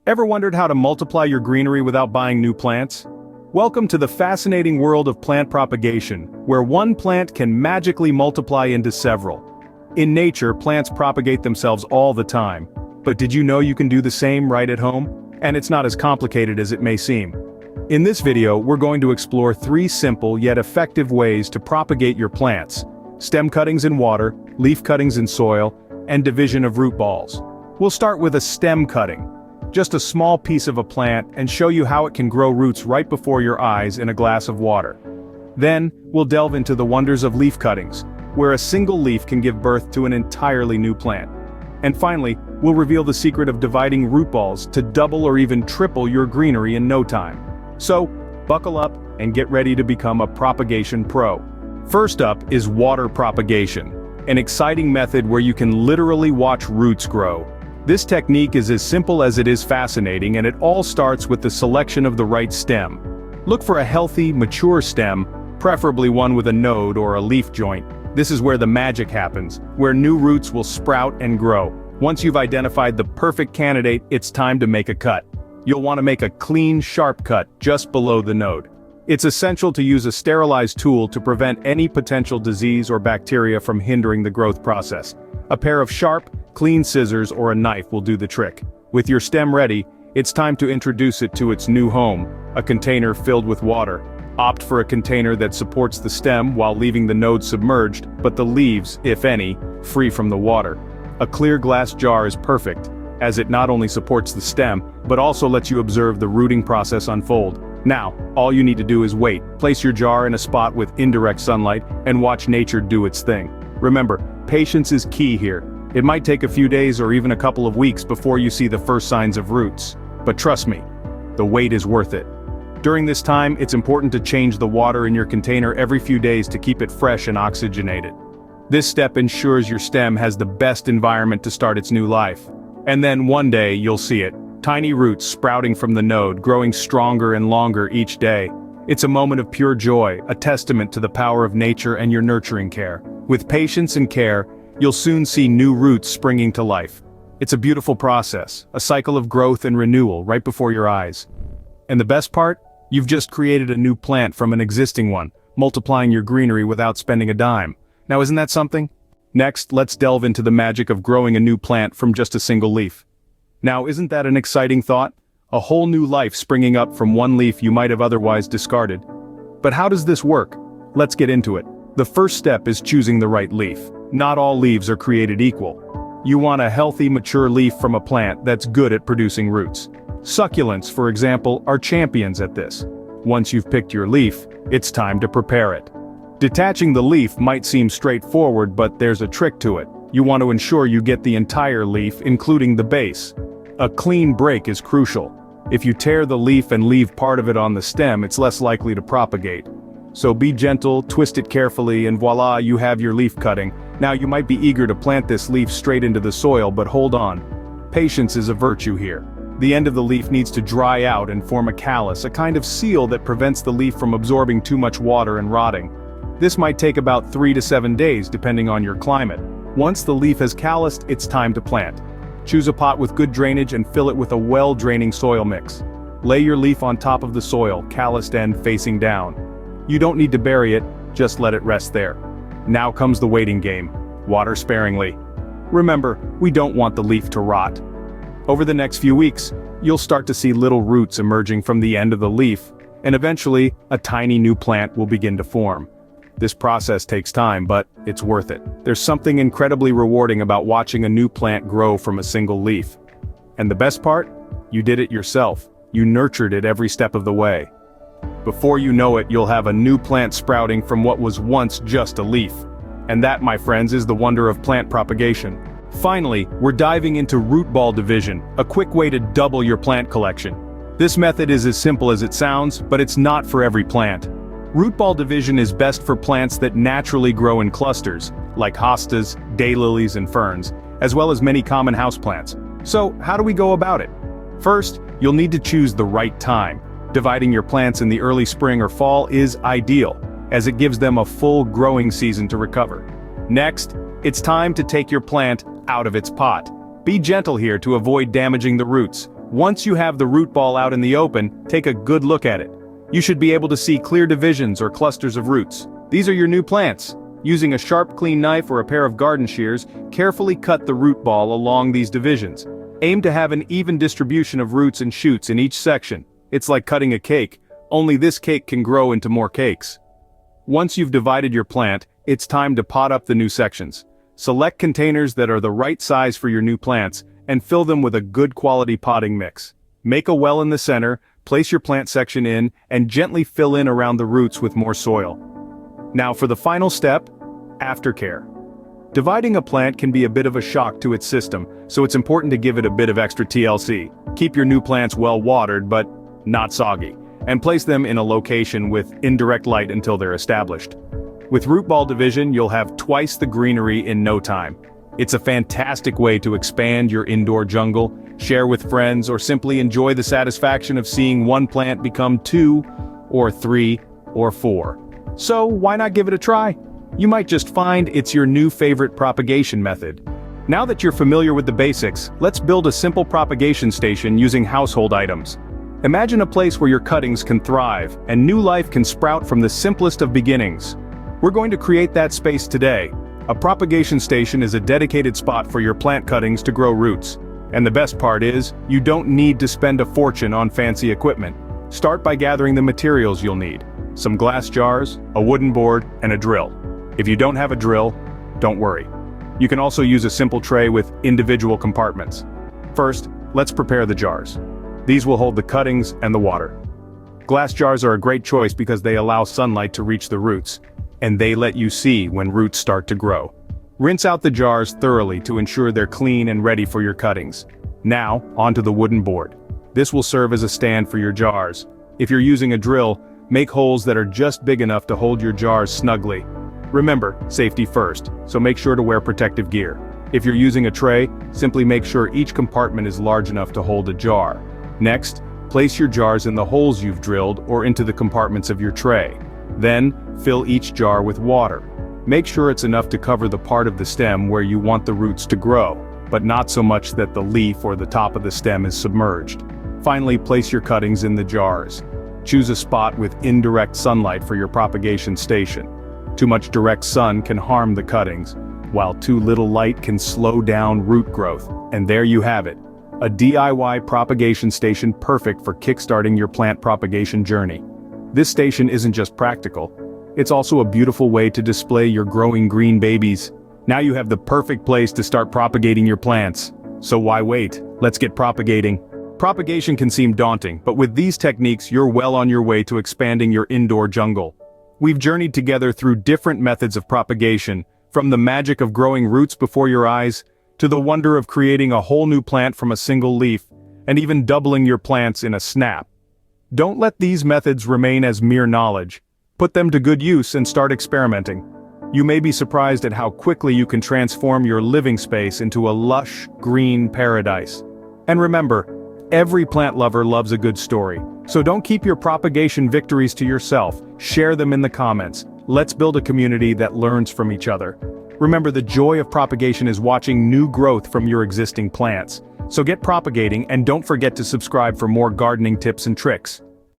Ever wondered how to multiply your greenery without buying new plants? Welcome to the fascinating world of plant propagation, where one plant can magically multiply into several. In nature, plants propagate themselves all the time. But did you know you can do the same right at home? And it's not as complicated as it may seem. In this video, we're going to explore 3 simple yet effective ways to propagate your plants: stem cuttings in water, leaf cuttings in soil, and division of root balls. We'll start with a stem cutting. Just a small piece of a plant, and show you how it can grow roots right before your eyes in a glass of water. Then, we'll delve into the wonders of leaf cuttings, where a single leaf can give birth to an entirely new plant. And finally, we'll reveal the secret of dividing root balls to double or even triple your greenery in no time. So, buckle up and get ready to become a propagation pro. First up is water propagation, an exciting method where you can literally watch roots grow. This technique is as simple as it is fascinating, and it all starts with the selection of the right stem. Look for a healthy, mature stem, preferably one with a node or a leaf joint. This is where the magic happens, where new roots will sprout and grow. Once you've identified the perfect candidate, it's time to make a cut. You'll want to make a clean, sharp cut just below the node. It's essential to use a sterilized tool to prevent any potential disease or bacteria from hindering the growth process. A pair of sharp, clean scissors or a knife will do the trick. With your stem ready, it's time to introduce it to its new home, a container filled with water. Opt for a container that supports the stem while leaving the node submerged, but the leaves, if any, free from the water. A clear glass jar is perfect, as it not only supports the stem, but also lets you observe the rooting process unfold. Now, all you need to do is wait. Place your jar in a spot with indirect sunlight, and watch nature do its thing. Remember, patience is key here. It might take a few days or even a couple of weeks before you see the first signs of roots. But trust me, the wait is worth it. During this time, it's important to change the water in your container every few days to keep it fresh and oxygenated. This step ensures your stem has the best environment to start its new life. And then one day, you'll see it. Tiny roots sprouting from the node, growing stronger and longer each day. It's a moment of pure joy, a testament to the power of nature and your nurturing care. With patience and care, you'll soon see new roots springing to life. It's a beautiful process, a cycle of growth and renewal right before your eyes. And the best part? You've just created a new plant from an existing one, multiplying your greenery without spending a dime. Now isn't that something? Next, let's delve into the magic of growing a new plant from just a single leaf. Now isn't that an exciting thought? A whole new life springing up from one leaf you might have otherwise discarded. But how does this work? Let's get into it. The first step is choosing the right leaf. Not all leaves are created equal. You want a healthy, mature leaf from a plant that's good at producing roots. Succulents, for example, are champions at this. Once you've picked your leaf, it's time to prepare it. Detaching the leaf might seem straightforward, but there's a trick to it. You want to ensure you get the entire leaf, including the base. A clean break is crucial. If you tear the leaf and leave part of it on the stem, it's less likely to propagate. So be gentle, twist it carefully, and voila, you have your leaf cutting. Now you might be eager to plant this leaf straight into the soil, but hold on. Patience is a virtue here. The end of the leaf needs to dry out and form a callus, a kind of seal that prevents the leaf from absorbing too much water and rotting. This might take about 3 to 7 days depending on your climate. Once the leaf has calloused, it's time to plant. Choose a pot with good drainage and fill it with a well-draining soil mix. Lay your leaf on top of the soil, calloused end facing down. You don't need to bury it, just let it rest there. Now comes the waiting game. Water sparingly. Remember, we don't want the leaf to rot. Over the next few weeks, you'll start to see little roots emerging from the end of the leaf, and eventually, a tiny new plant will begin to form. This process takes time, but it's worth it. There's something incredibly rewarding about watching a new plant grow from a single leaf. And the best part? You did it yourself. You nurtured it every step of the way. Before you know it, you'll have a new plant sprouting from what was once just a leaf. And that, my friends, is the wonder of plant propagation. Finally, we're diving into root ball division, a quick way to double your plant collection. This method is as simple as it sounds, but it's not for every plant. Root ball division is best for plants that naturally grow in clusters, like hostas, daylilies, and ferns, as well as many common houseplants. So, how do we go about it? First, you'll need to choose the right time. Dividing your plants in the early spring or fall is ideal, as it gives them a full growing season to recover. Next, it's time to take your plant out of its pot. Be gentle here to avoid damaging the roots. Once you have the root ball out in the open, take a good look at it. You should be able to see clear divisions or clusters of roots. These are your new plants. Using a sharp, clean knife or a pair of garden shears, carefully cut the root ball along these divisions. Aim to have an even distribution of roots and shoots in each section. It's like cutting a cake, only this cake can grow into more cakes. Once you've divided your plant, it's time to pot up the new sections. Select containers that are the right size for your new plants, and fill them with a good quality potting mix. Make a well in the center, place your plant section in, and gently fill in around the roots with more soil. Now for the final step, aftercare. Dividing a plant can be a bit of a shock to its system, so it's important to give it a bit of extra TLC. Keep your new plants well watered but not soggy, and place them in a location with indirect light until they're established. With root ball division, you'll have twice the greenery in no time. It's a fantastic way to expand your indoor jungle, share with friends, or simply enjoy the satisfaction of seeing one plant become 2, or 3, or 4. So why not give it a try? You might just find it's your new favorite propagation method. Now that you're familiar with the basics, let's build a simple propagation station using household items. Imagine a place where your cuttings can thrive, and new life can sprout from the simplest of beginnings. We're going to create that space today. A propagation station is a dedicated spot for your plant cuttings to grow roots. And the best part is, you don't need to spend a fortune on fancy equipment. Start by gathering the materials you'll need. Some glass jars, a wooden board, and a drill. If you don't have a drill, don't worry. You can also use a simple tray with individual compartments. First, let's prepare the jars. These will hold the cuttings and the water. Glass jars are a great choice because they allow sunlight to reach the roots, and they let you see when roots start to grow. Rinse out the jars thoroughly to ensure they're clean and ready for your cuttings. Now, onto the wooden board. This will serve as a stand for your jars. If you're using a drill, make holes that are just big enough to hold your jars snugly. Remember, safety first, so make sure to wear protective gear. If you're using a tray, simply make sure each compartment is large enough to hold a jar. Next, place your jars in the holes you've drilled or into the compartments of your tray. Then, fill each jar with water. Make sure it's enough to cover the part of the stem where you want the roots to grow, but not so much that the leaf or the top of the stem is submerged. Finally, place your cuttings in the jars. Choose a spot with indirect sunlight for your propagation station. Too much direct sun can harm the cuttings, while too little light can slow down root growth. And there you have it, a DIY propagation station perfect for kickstarting your plant propagation journey. This station isn't just practical, it's also a beautiful way to display your growing green babies. Now you have the perfect place to start propagating your plants. So why wait? Let's get propagating. Propagation can seem daunting, but with these techniques you're well on your way to expanding your indoor jungle. We've journeyed together through different methods of propagation, from the magic of growing roots before your eyes, to the wonder of creating a whole new plant from a single leaf, and even doubling your plants in a snap. Don't let these methods remain as mere knowledge. Put them to good use and start experimenting. You may be surprised at how quickly you can transform your living space into a lush, green paradise. And remember, every plant lover loves a good story. So don't keep your propagation victories to yourself, share them in the comments. Let's build a community that learns from each other. Remember, the joy of propagation is watching new growth from your existing plants. So get propagating and don't forget to subscribe for more gardening tips and tricks.